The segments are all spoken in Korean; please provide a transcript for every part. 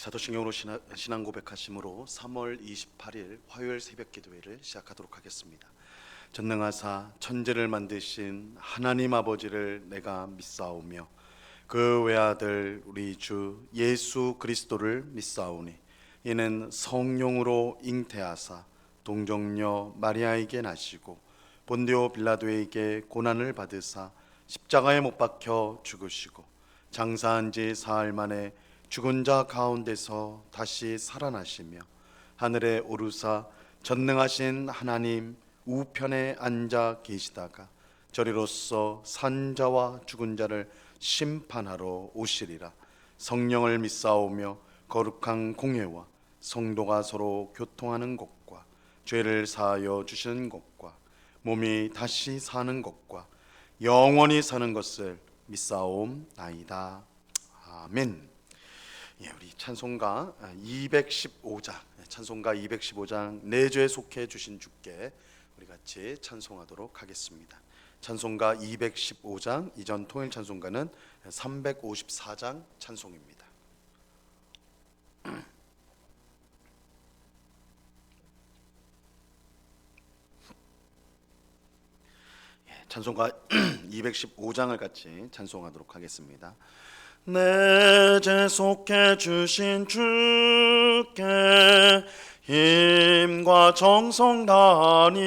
사도신경으로 신앙 고백하심으로 3월 28일 화요일 새벽 기도회를 시작하도록 하겠습니다. 전능하사 천지를 만드신 하나님 아버지를 내가 믿사오며 그 외아들 우리 주 예수 그리스도를 믿사오니 이는 성령으로 잉태하사 동정녀 마리아에게 나시고 본디오 빌라도에게 고난을 받으사 십자가에 못 박혀 죽으시고 장사한 지 사흘 만에 죽은 자 가운데서 다시 살아나시며 하늘에 오르사 전능하신 하나님 우편에 앉아 계시다가 저리로서 산 자와 죽은 자를 심판하러 오시리라. 성령을 믿사오며 거룩한 공회와 성도가 서로 교통하는 것과 죄를 사하여 주시는 것과 몸이 다시 사는 것과 영원히 사는 것을 믿사옵나이다. 아멘. 우리 찬송가 215장 내죄 속해 주신 주께 우리 같이 찬송하도록 하겠습니다. 찬송가 215장, 이전 통일 찬송가는 354장 찬송입니다. 찬송가 215장을 같이 찬송하도록 하겠습니다. 내죄 속해 주신 주께 힘과 정성 다하니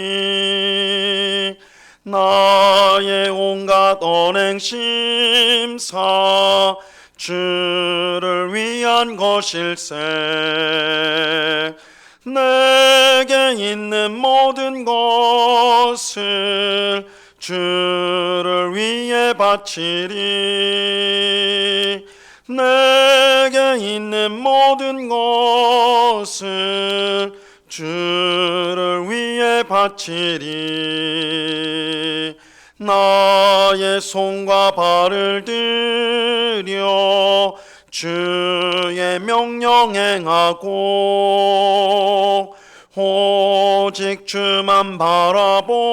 나의 온갖 언행 심사 주를 위한 것일세. 내게 있는 모든 것을 주를 위해 바치리. 내게 있는 모든 것을 주를 위해 바치리. 나의 손과 발을 들여 주의 명령 행하고 오직 주만 바라보며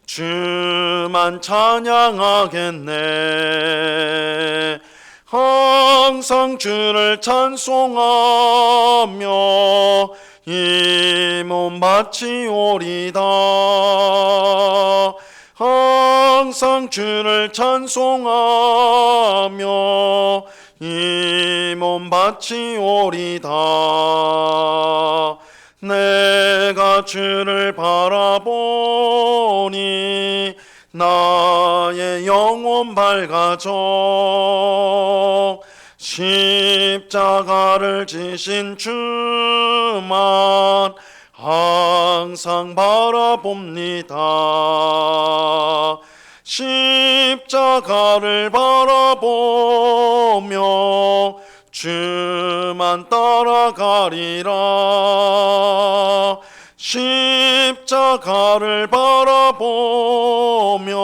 주만 찬양하겠네. 항상 주를 찬송하며 이 몸 바치오리다. 항상 주를 찬송하며 이 몸 바치오리다. 내가 주를 바라보니 나의 영혼 밝아져. 십자가를 지신 주만 항상 바라봅니다. 십자가를 바라보며 주만 따라가리라. 십자가를 바라보며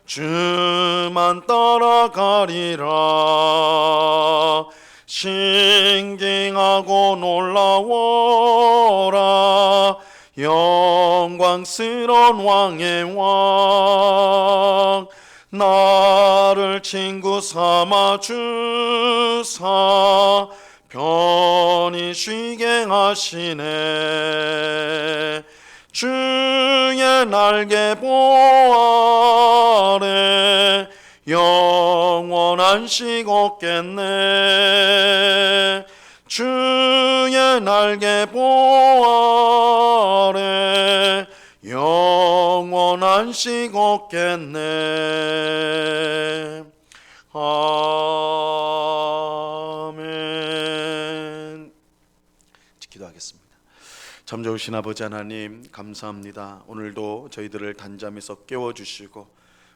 주만 따라가리라. 신기하고 놀라워라. 영광스러운 왕의 왕 나를 친구 삼아 주사 편히 쉬게 하시네. 주의 날개 보 아래 영원한 식 얻겠네. 주의 날개 보 아래 영원한 식 얻겠네. 아멘. 기도하겠습니다. 참 좋으신 아버지 하나님, 감사합니다. 오늘도 저희들을 단잠에서 깨워주시고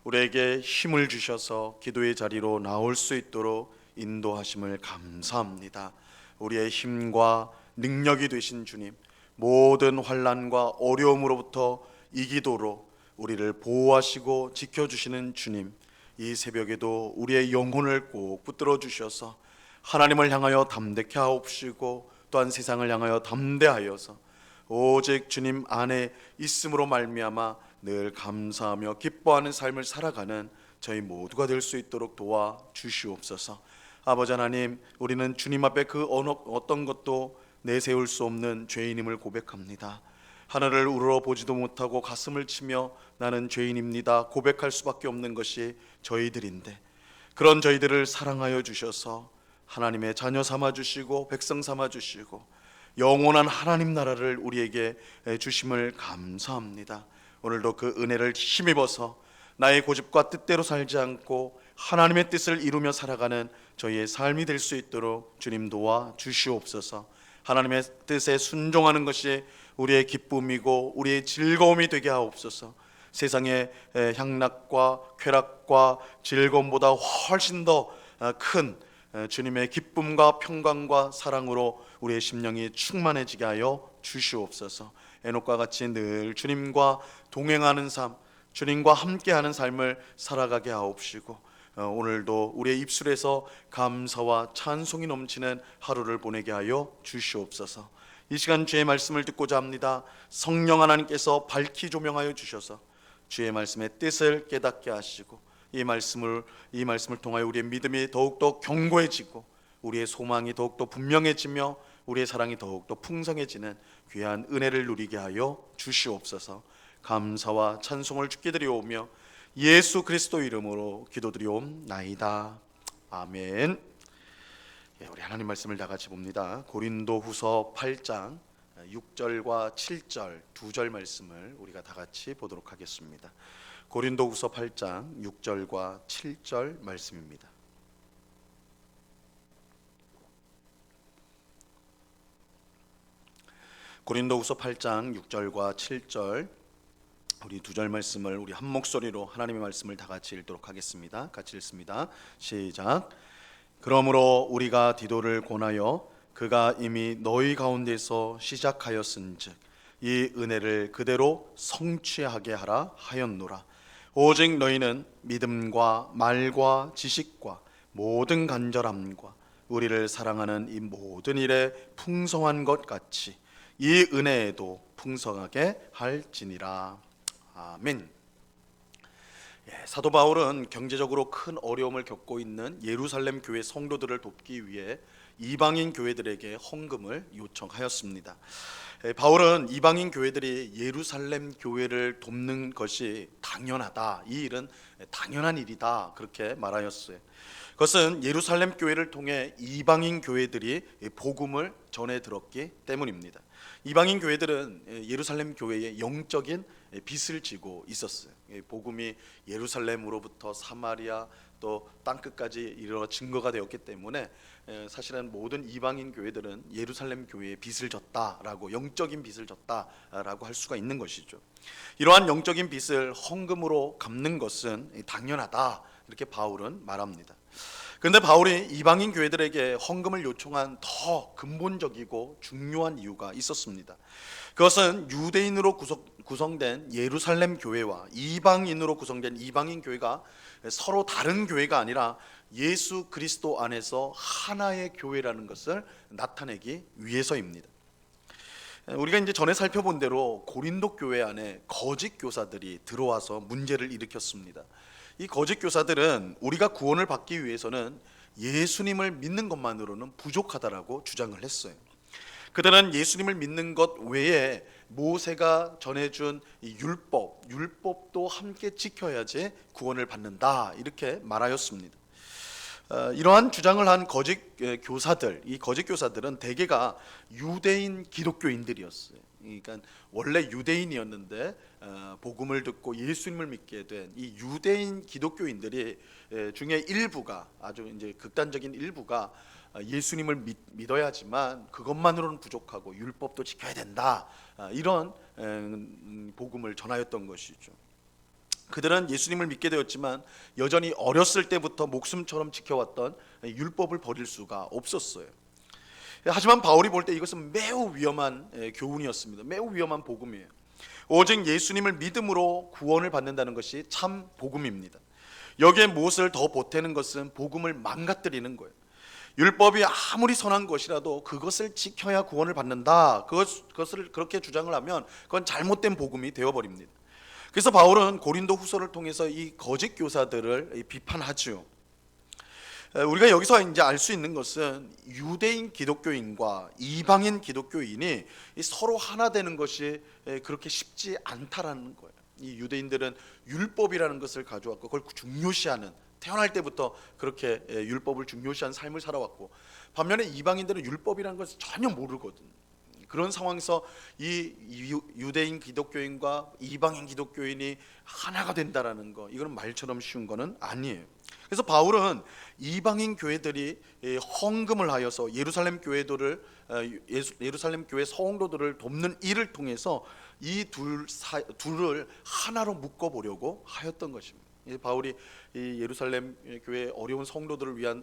우리에게 힘을 주셔서 기도의 자리로 나올 수 있도록 인도하심을 감사합니다. 우리의 힘과 능력이 되신 주님, 모든 환난과 어려움으로부터 이기도록 우리를 보호하시고 지켜주시는 주님, 이 새벽에도 우리의 영혼을 꼭 붙들어 주셔서 하나님을 향하여 담대케 하옵시고 또한 세상을 향하여 담대하여서 오직 주님 안에 있음으로 말미암아 늘 감사하며 기뻐하는 삶을 살아가는 저희 모두가 될 수 있도록 도와주시옵소서. 아버지 하나님, 우리는 주님 앞에 그 어떤 것도 내세울 수 없는 죄인임을 고백합니다. 하늘을 우러러보지도 못하고 가슴을 치며 나는 죄인입니다 고백할 수밖에 없는 것이 저희들인데, 그런 저희들을 사랑하여 주셔서 하나님의 자녀 삼아 주시고 백성 삼아 주시고 영원한 하나님 나라를 우리에게 주심을 감사합니다. 오늘도 그 은혜를 힘입어서 나의 고집과 뜻대로 살지 않고 하나님의 뜻을 이루며 살아가는 저희의 삶이 될 수 있도록 주님 도와 주시옵소서. 하나님의 뜻에 순종하는 것이 우리의 기쁨이고 우리의 즐거움이 되게 하옵소서. 세상의 향락과 쾌락과 즐거움보다 훨씬 더 큰 주님의 기쁨과 평강과 사랑으로 우리의 심령이 충만해지게 하여 주시옵소서. 에녹과 같이 늘 주님과 동행하는 삶, 주님과 함께하는 삶을 살아가게 하옵시고 오늘도 우리의 입술에서 감사와 찬송이 넘치는 하루를 보내게 하여 주시옵소서. 이 시간 주의 말씀을 듣고자 합니다. 성령 하나님께서 밝히 조명하여 주셔서 주의 말씀의 뜻을 깨닫게 하시고 이 말씀을 통하여 우리의 믿음이 더욱더 견고해지고 우리의 소망이 더욱더 분명해지며 우리의 사랑이 더욱더 풍성해지는 귀한 은혜를 누리게 하여 주시옵소서. 감사와 찬송을 주께 드리오며 예수 그리스도 이름으로 기도드리옵나이다. 아멘. 우리 하나님 말씀을 다 같이 봅니다. 고린도후서 8장 6절과 7절 두 절 말씀을 우리가 다 같이 보도록 하겠습니다. 고린도후서 8장 6절과 7절 말씀입니다. 고린도후서 8장 6절과 7절 우리 두 절 말씀을 우리 한 목소리로 하나님의 말씀을 다 같이 읽도록 하겠습니다. 같이 읽습니다. 시작. 그러므로 우리가 디도를 권하여 그가 이미 너희 가운데서 시작하였은즉 이 은혜를 그대로 성취하게 하라 하였노라. 오직 너희는 믿음과 말과 지식과 모든 간절함과 우리를 사랑하는 이 모든 일에 풍성한 것 같이 이 은혜에도 풍성하게 할지니라. 아멘. 사도 바울은 경제적으로 큰 어려움을 겪고 있는 예루살렘 교회 성도들을 돕기 위해 이방인 교회들에게 헌금을 요청하였습니다. 바울은 이방인 교회들이 예루살렘 교회를 돕는 것이 당연하다, 이 일은 당연한 일이다, 그렇게 말하였어요. 그것은 예루살렘 교회를 통해 이방인 교회들이 복음을 전해 들었기 때문입니다. 이방인 교회들은 예루살렘 교회의 영적인 빚을 지고 있었어요. 복음이 예루살렘으로부터 사마리아 또 땅끝까지 이르러 증거가 되었기 때문에 사실은 모든 이방인 교회들은 예루살렘 교회에 빚을 졌다라고, 영적인 빚을 졌다라고 할 수가 있는 것이죠. 이러한 영적인 빚을 헌금으로 갚는 것은 당연하다, 이렇게 바울은 말합니다. 그런데 바울이 이방인 교회들에게 헌금을 요청한 더 근본적이고 중요한 이유가 있었습니다. 그것은 유대인으로 구성된 예루살렘 교회와 이방인으로 구성된 이방인 교회가 서로 다른 교회가 아니라 예수 그리스도 안에서 하나의 교회라는 것을 나타내기 위해서입니다. 우리가 이제 전에 살펴본 대로 고린도 교회 안에 거짓 교사들이 들어와서 문제를 일으켰습니다. 이 거짓 교사들은 우리가 구원을 받기 위해서는 예수님을 믿는 것만으로는 부족하다라고 주장을 했어요. 그들은 예수님을 믿는 것 외에 모세가 전해준 이 율법도 함께 지켜야지 구원을 받는다, 이렇게 말하였습니다. 이러한 주장을 한 거짓 교사들, 이 거짓 교사들은 대개가 유대인 기독교인들이었어요. 그러니까 원래 유대인이었는데 복음을 듣고 예수님을 믿게 된 이 유대인 기독교인들이 중에 일부가, 아주 이제 극단적인 일부가 예수님을 믿어야지만 그것만으로는 부족하고 율법도 지켜야 된다, 이런 복음을 전하였던 것이죠. 그들은 예수님을 믿게 되었지만 여전히 어렸을 때부터 목숨처럼 지켜왔던 율법을 버릴 수가 없었어요. 하지만 바울이 볼 때 이것은 매우 위험한 교훈이었습니다. 매우 위험한 복음이에요. 오직 예수님을 믿음으로 구원을 받는다는 것이 참 복음입니다. 여기에 무엇을 더 보태는 것은 복음을 망가뜨리는 거예요. 율법이 아무리 선한 것이라도 그것을 지켜야 구원을 받는다, 그것을 그렇게 주장을 하면 그건 잘못된 복음이 되어버립니다. 그래서 바울은 고린도 후서를 통해서 이 거짓 교사들을 비판하죠. 우리가 여기서 이제 알 수 있는 것은 유대인 기독교인과 이방인 기독교인이 서로 하나 되는 것이 그렇게 쉽지 않다라는 거예요. 이 유대인들은 율법이라는 것을 가져왔고 그걸 중요시하는, 태어날 때부터 그렇게 율법을 중요시하는 삶을 살아왔고, 반면에 이방인들은 율법이라는 것을 전혀 모르거든. 그런 상황에서 이 유대인 기독교인과 이방인 기독교인이 하나가 된다라는 거, 이거는 말처럼 쉬운 거는 아니에요. 그래서 바울은 이방인 교회들이 헌금을 하여서 예루살렘 교회들을, 예루살렘 교회 성도들을 돕는 일을 통해서 이 둘을 하나로 묶어 보려고 하였던 것입니다. 바울이 이 예루살렘 교회 어려운 성도들을 위한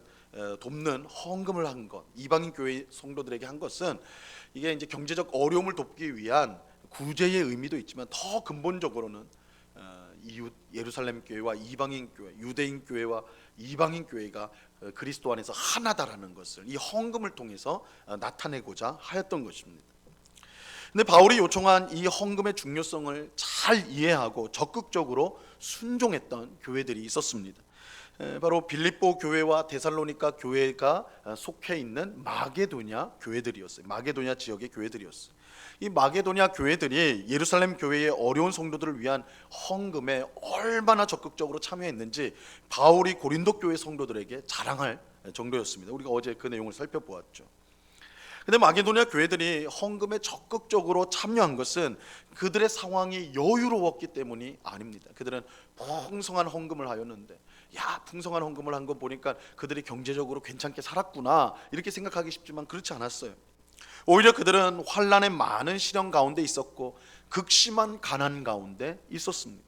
돕는 헌금을 한 것, 이방인 교회 성도들에게 한 것은 이게 이제 경제적 어려움을 돕기 위한 구제의 의미도 있지만 더 근본적으로는 예루살렘 교회와 이방인 교회, 유대인 교회와 이방인 교회가 그리스도 안에서 하나다라는 것을 이 헌금을 통해서 나타내고자 하였던 것입니다. 근데 바울이 요청한 이 헌금의 중요성을 잘 이해하고 적극적으로 순종했던 교회들이 있었습니다. 바로 빌립보 교회와 데살로니가 교회가 속해 있는 마게도냐 교회들이었어요. 마게도냐 지역의 교회들이었어요. 이 마게도냐 교회들이 예루살렘 교회의 어려운 성도들을 위한 헌금에 얼마나 적극적으로 참여했는지 바울이 고린도 교회 성도들에게 자랑할 정도였습니다. 우리가 어제 그 내용을 살펴보았죠. 근데 마게도냐 교회들이 헌금에 적극적으로 참여한 것은 그들의 상황이 여유로웠기 때문이 아닙니다. 그들은 풍성한 헌금을 하였는데, 야, 풍성한 헌금을 한 거 보니까 그들이 경제적으로 괜찮게 살았구나 이렇게 생각하기 쉽지만 그렇지 않았어요. 오히려 그들은 환난의 많은 시련 가운데 있었고 극심한 가난 가운데 있었습니다.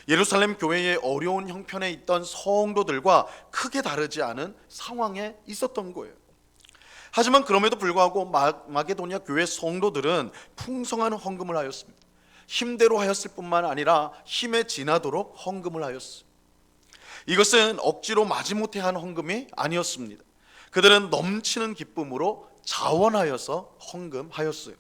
예루살렘 교회의 어려운 형편에 있던 성도들과 크게 다르지 않은 상황에 있었던 거예요. 하지만 그럼에도 불구하고 마게도냐 교회 성도들은 풍성한 헌금을 하였습니다. 힘대로 하였을 뿐만 아니라 힘에 지나도록 헌금을 하였습니다. 이것은 억지로 마지못해 한 헌금이 아니었습니다. 그들은 넘치는 기쁨으로 자원하여서 헌금하였어요.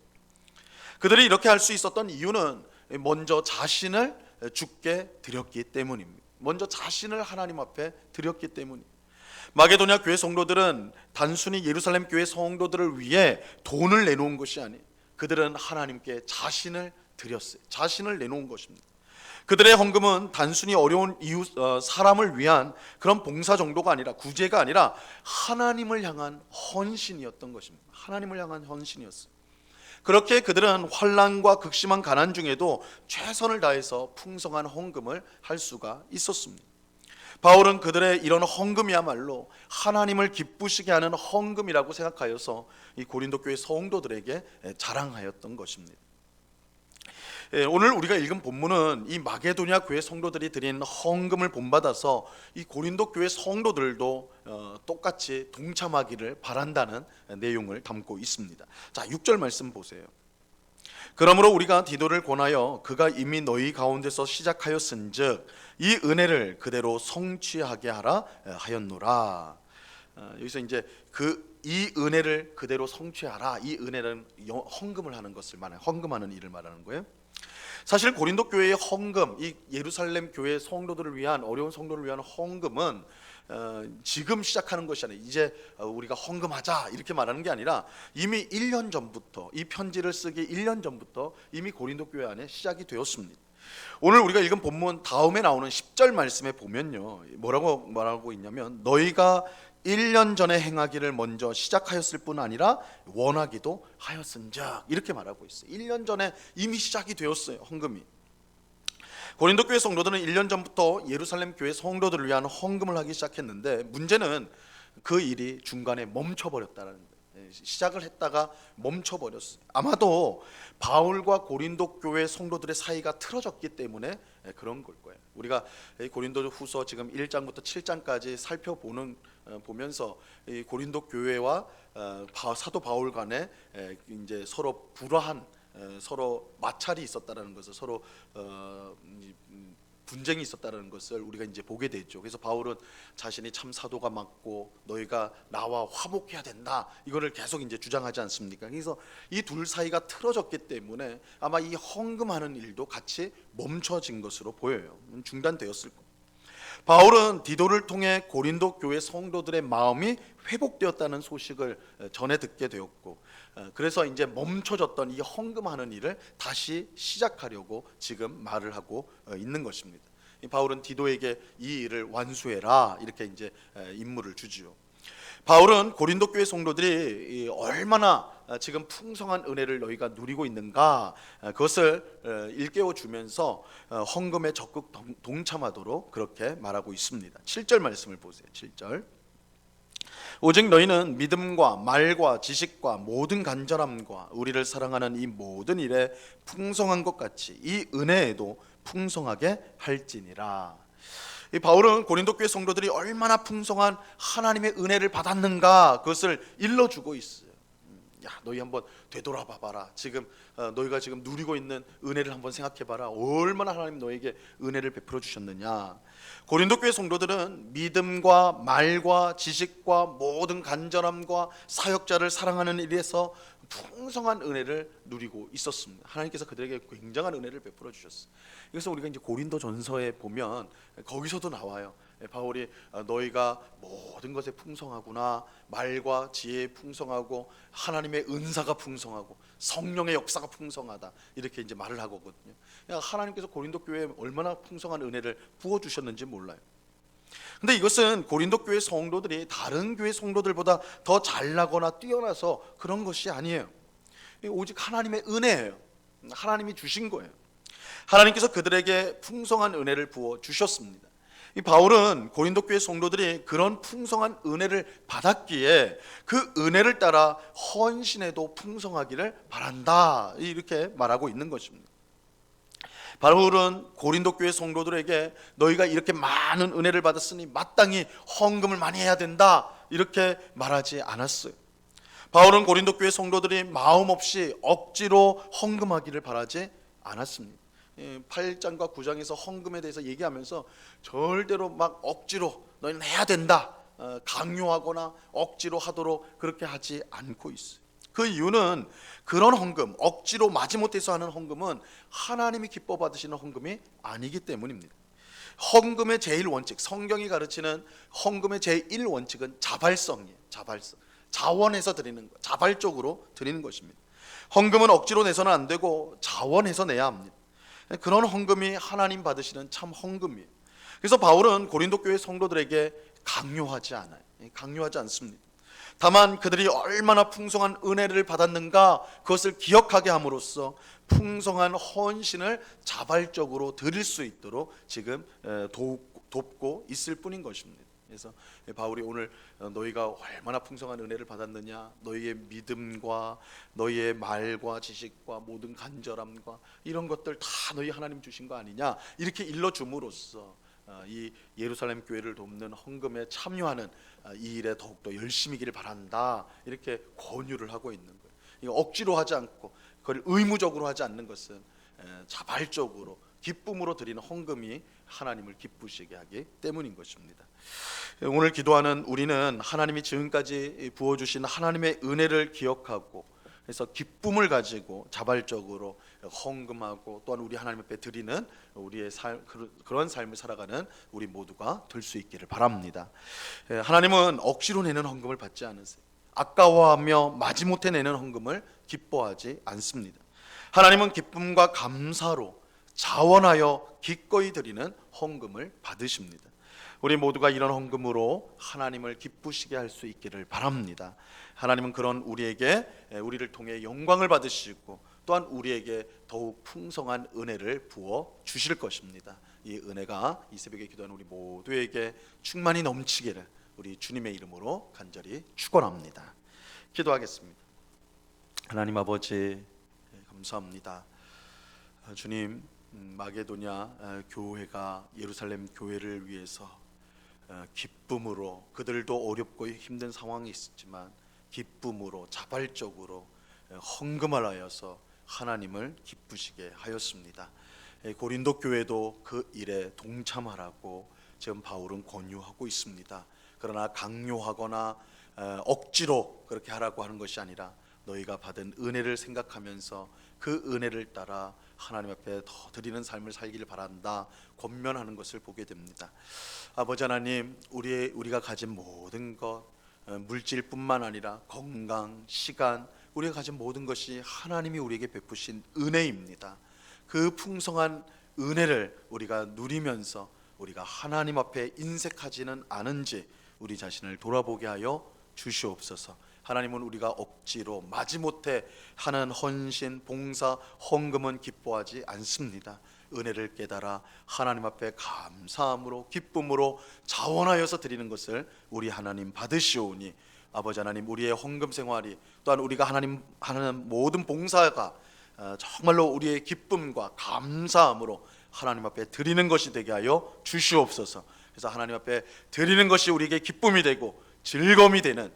그들이 이렇게 할 수 있었던 이유는 먼저 자신을 주께 드렸기 때문입니다. 먼저 자신을 하나님 앞에 드렸기 때문입니다. 마게도냐 교회 성도들은 단순히 예루살렘 교회 성도들을 위해 돈을 내놓은 것이 아니에요. 그들은 하나님께 자신을 드렸어요. 자신을 내놓은 것입니다. 그들의 헌금은 단순히 어려운 이웃 사람을 위한 그런 봉사 정도가 아니라, 구제가 아니라 하나님을 향한 헌신이었던 것입니다. 하나님을 향한 헌신이었어요. 그렇게 그들은 환난과 극심한 가난 중에도 최선을 다해서 풍성한 헌금을 할 수가 있었습니다. 바울은 그들의 이런 헌금이야말로 하나님을 기쁘시게 하는 헌금이라고 생각하여서 이 고린도 교회 성도들에게 자랑하였던 것입니다. 오늘 우리가 읽은 본문은 이 마게도냐 교회 성도들이 드린 헌금을 본받아서 이 고린도 교회 성도들도 똑같이 동참하기를 바란다는 내용을 담고 있습니다. 자, 6절 말씀 보세요. 그러므로 우리가 디도를 권하여 그가 이미 너희 가운데서 시작하였은즉 이 은혜를 그대로 성취하게 하라 하였노라. 여기서 이제 이 은혜를 그대로 성취하라, 이 은혜는 헌금을 하는 것을 말하는, 헌금하는 일을 말하는 거예요. 사실 고린도 교회의 헌금, 이 예루살렘 교회 성도들을 위한, 어려운 성도를 위한 헌금은 지금 시작하는 것이 아니라 이제 우리가 헌금하자 이렇게 말하는 게 아니라 이미 1년 전부터, 이 편지를 쓰기 1년 전부터 이미 고린도 교회 안에 시작이 되었습니다. 오늘 우리가 읽은 본문 다음에 나오는 10절 말씀에 보면요, 뭐라고 말하고 있냐면 너희가 1년 전에 행하기를 먼저 시작하였을 뿐 아니라 원하기도 하였은즉, 이렇게 말하고 있어요. 1년 전에 이미 시작이 되었어요, 헌금이. 고린도 교회 성도들은 1년 전부터 예루살렘 교회 성도들을 위한 헌금을 하기 시작했는데, 문제는 그 일이 중간에 멈춰버렸다는 거예요. 시작을 했다가 멈춰버렸어요. 아마도 바울과 고린도 교회 성도들의 사이가 틀어졌기 때문에 그런 걸 거예요. 우리가 고린도 후서 지금 1장부터 7장까지 보면서 이 고린도 교회와 사도 바울 간에 이제 서로 불화한, 서로 마찰이 있었다라는 것을, 서로 분쟁이 있었다는 것을 우리가 이제 보게 되죠. 그래서 바울은 자신이 참 사도가 맞고 너희가 나와 화목해야 된다, 이거를 계속 이제 주장하지 않습니까? 그래서 이 둘 사이가 틀어졌기 때문에 아마 이 헌금하는 일도 같이 멈춰진 것으로 보여요. 중단되었을 겁니다. 바울은 디도를 통해 고린도 교회 성도들의 마음이 회복되었다는 소식을 전해 듣게 되었고, 그래서 이제 멈춰졌던 이 헌금하는 일을 다시 시작하려고 지금 말을 하고 있는 것입니다. 바울은 디도에게 이 일을 완수해라 이렇게 이제 임무를 주지요. 바울은 고린도 교회 성도들이 얼마나 지금 풍성한 은혜를 너희가 누리고 있는가, 그것을 일깨워 주면서 헌금에 적극 동참하도록 그렇게 말하고 있습니다. 7절 말씀을 보세요. 7절. 오직 너희는 믿음과 말과 지식과 모든 간절함과 우리를 사랑하는 이 모든 일에 풍성한 것 같이 이 은혜에도 풍성하게 할지니라. 이 바울은 고린도 교회 성도들이 얼마나 풍성한 하나님의 은혜를 받았는가 그것을 일러주고 있어요. 야, 너희 한번 되돌아봐봐라. 지금 너희가 지금 누리고 있는 은혜를 한번 생각해봐라. 얼마나 하나님 너에게 은혜를 베풀어 주셨느냐. 고린도 교회 성도들은 믿음과 말과 지식과 모든 간절함과 사역자를 사랑하는 일에서 풍성한 은혜를 누리고 있었습니다. 하나님께서 그들에게 굉장한 은혜를 베풀어 주셨어요. 그래서 우리가 이제 고린도 전서에 보면 거기서도 나와요. 바울이 너희가 모든 것에 풍성하구나, 말과 지혜에 풍성하고 하나님의 은사가 풍성하고 성령의 역사가 풍성하다 이렇게 이제 말을 하거든요. 하나님께서 고린도 교회에 얼마나 풍성한 은혜를 부어 주셨는지 몰라요. 근데 이것은 고린도 교회 성도들이 다른 교회 성도들보다 더 잘나거나 뛰어나서 그런 것이 아니에요. 오직 하나님의 은혜예요. 하나님이 주신 거예요. 하나님께서 그들에게 풍성한 은혜를 부어 주셨습니다. 이 바울은 고린도 교회 성도들이 그런 풍성한 은혜를 받았기에 그 은혜를 따라 헌신에도 풍성하기를 바란다 이렇게 말하고 있는 것입니다. 바울은 고린도 교회 성도들에게 너희가 이렇게 많은 은혜를 받았으니 마땅히 헌금을 많이 해야 된다 이렇게 말하지 않았어요. 바울은 고린도 교회 성도들이 마음 없이 억지로 헌금하기를 바라지 않았습니다. 8장과 9장에서 헌금에 대해서 얘기하면서 절대로 막 억지로 너희는 해야 된다 강요하거나 억지로 하도록 그렇게 하지 않고 있어요. 그 이유는 그런 헌금, 억지로 마지못해서 하는 헌금은 하나님이 기뻐 받으시는 헌금이 아니기 때문입니다. 헌금의 제일 원칙, 성경이 가르치는 헌금의 제일 원칙은 자발성이에요. 자발성, 자원해서 드리는 것, 자발적으로 드리는 것입니다. 헌금은 억지로 내서는 안 되고 자원해서 내야 합니다. 그런 헌금이 하나님 받으시는 참 헌금이에요. 그래서 바울은 고린도 교회 성도들에게 강요하지 않아요. 강요하지 않습니다. 다만 그들이 얼마나 풍성한 은혜를 받았는가 그것을 기억하게 함으로써 풍성한 헌신을 자발적으로 드릴 수 있도록 지금 돕고 있을 뿐인 것입니다. 그래서 바울이 오늘 너희가 얼마나 풍성한 은혜를 받았느냐, 너희의 믿음과 너희의 말과 지식과 모든 간절함과 이런 것들 다 너희 하나님 주신 거 아니냐 이렇게 일러줌으로써 이 예루살렘 교회를 돕는 헌금에 참여하는 이 일에 더욱더 열심히기를 바란다 이렇게 권유를 하고 있는 거예요. 이거 억지로 하지 않고 그걸 의무적으로 하지 않는 것은 자발적으로 기쁨으로 드리는 헌금이 하나님을 기쁘시게 하기 때문인 것입니다. 오늘 기도하는 우리는 하나님이 지금까지 부어주신 하나님의 은혜를 기억하고 그래서 기쁨을 가지고 자발적으로 헌금하고 또한 우리 하나님 앞에 드리는 우리의 그런 삶을 살아가는 우리 모두가 될 수 있기를 바랍니다. 하나님은 억지로 내는 헌금을 받지 않으세요. 아까워하며 마지못해 내는 헌금을 기뻐하지 않습니다. 하나님은 기쁨과 감사로 자원하여 기꺼이 드리는 헌금을 받으십니다. 우리 모두가 이런 헌금으로 하나님을 기쁘시게 할 수 있기를 바랍니다. 하나님은 그런 우리를 통해 영광을 받으시고 또한 우리에게 더욱 풍성한 은혜를 부어 주실 것입니다. 이 은혜가 이 새벽에 기도하는 우리 모두에게 충만히 넘치기를 우리 주님의 이름으로 간절히 축원합니다. 기도하겠습니다. 하나님 아버지 감사합니다. 주님, 마게도냐 교회가 예루살렘 교회를 위해서 기쁨으로, 그들도 어렵고 힘든 상황이 있었지만 기쁨으로 자발적으로 헌금을 하여서 하나님을 기쁘시게 하였습니다. 고린도 교회도 그 일에 동참하라고 지금 바울은 권유하고 있습니다. 그러나 강요하거나 억지로 그렇게 하라고 하는 것이 아니라 너희가 받은 은혜를 생각하면서 그 은혜를 따라 하나님 앞에 더 드리는 삶을 살기를 바란다 권면하는 것을 보게 됩니다. 아버지 하나님, 우리가 가진 모든 것, 물질뿐만 아니라 건강, 시간, 우리가 가진 모든 것이 하나님이 우리에게 베푸신 은혜입니다. 그 풍성한 은혜를 우리가 누리면서 우리가 하나님 앞에 인색하지는 않은지 우리 자신을 돌아보게 하여 주시옵소서. 하나님은 우리가 억지로 마지못해 하는 헌신, 봉사, 헌금은 기뻐하지 않습니다. 은혜를 깨달아 하나님 앞에 감사함으로 기쁨으로 자원하여서 드리는 것을 우리 하나님 받으시오니, 아버지 하나님, 우리의 헌금 생활이 또한 우리가 하나님 하는 모든 봉사가 정말로 우리의 기쁨과 감사함으로 하나님 앞에 드리는 것이 되게 하여 주시옵소서. 그래서 하나님 앞에 드리는 것이 우리에게 기쁨이 되고 즐거움이 되는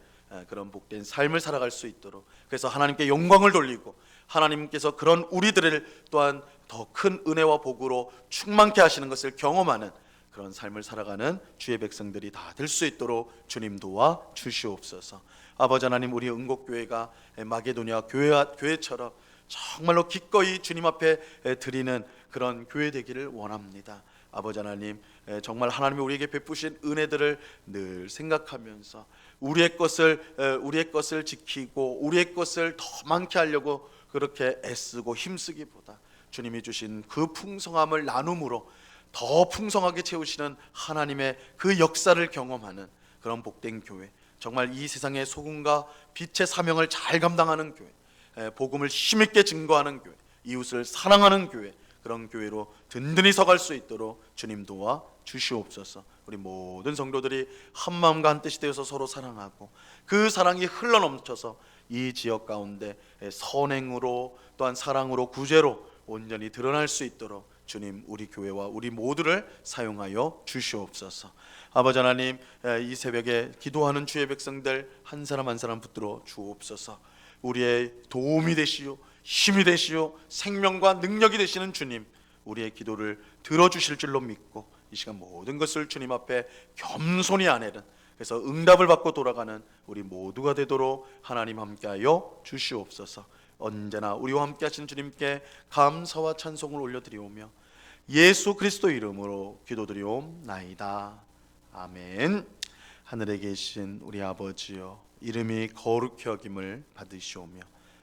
그런 복된 삶을 살아갈 수 있도록, 그래서 하나님께 영광을 돌리고 하나님께서 그런 우리들을 또한 더 큰 은혜와 복으로 충만케 하시는 것을 경험하는 그런 삶을 살아가는 주의 백성들이 다 될 수 있도록 주님 도와 주시옵소서. 아버지 하나님, 우리 은곡교회가 마게도니아 교회처럼 정말로 기꺼이 주님 앞에 드리는 그런 교회 되기를 원합니다. 아버지 하나님, 정말 하나님이 우리에게 베푸신 은혜들을 늘 생각하면서 우리의 것을 지키고 우리의 것을 더 많게 하려고 그렇게 애쓰고 힘쓰기보다 주님이 주신 그 풍성함을 나눔으로 더 풍성하게 채우시는 하나님의 그 역사를 경험하는 그런 복된 교회, 정말 이 세상의 소금과 빛의 사명을 잘 감당하는 교회, 복음을 힘있게 증거하는 교회, 이웃을 사랑하는 교회, 그런 교회로 든든히 서갈 수 있도록 주님 도와 주시옵소서. 우리 모든 성도들이 한 마음과 한 뜻이 되어서 서로 사랑하고 그 사랑이 흘러넘쳐서 이 지역 가운데 선행으로 또한 사랑으로 구제로 온전히 드러날 수 있도록 주님, 우리 교회와 우리 모두를 사용하여 주시옵소서. 아버지 하나님, 이 새벽에 기도하는 주의 백성들 한 사람 한 사람 붙들어 주옵소서. 우리의 도움이 되시오, 힘이 되시오, 생명과 능력이 되시는 주님, 우리의 기도를 들어주실 줄로 믿고 이 시간 모든 것을 주님 앞에 겸손히 아뢰는, 그래서 응답을 받고 돌아가는 우리 모두가 되도록 하나님 함께하여 주시옵소서. 언제나 우리와 함께 하신 주님께 감사와 찬송을 올려드리오며 예수 그리스도 이름으로 기도드리옵나이다. 아멘. 하늘에 계신 우리 아버지여, 이름이 거룩히 여김을 받으시오며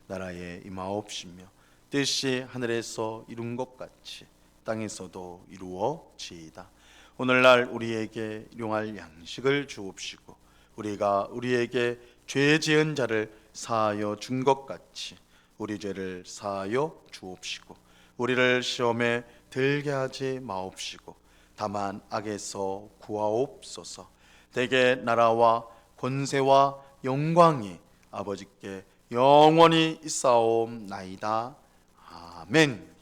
나라에 임하옵시며 뜻이 하늘에서 이룬 것 같이 땅에서도 이루어지이다. 오늘날 우리에게 일용할 양식을 주옵시고 우리가 우리에게 죄 지은 자를 사하여 준 것 같이 우리 죄를 사하여 주옵시고 우리를 시험에 들게 하지 마옵시고 다만 악에서 구하옵소서. 대개 나라와 권세와 영광이 아버지께 영원히 있사옵나이다. 아멘.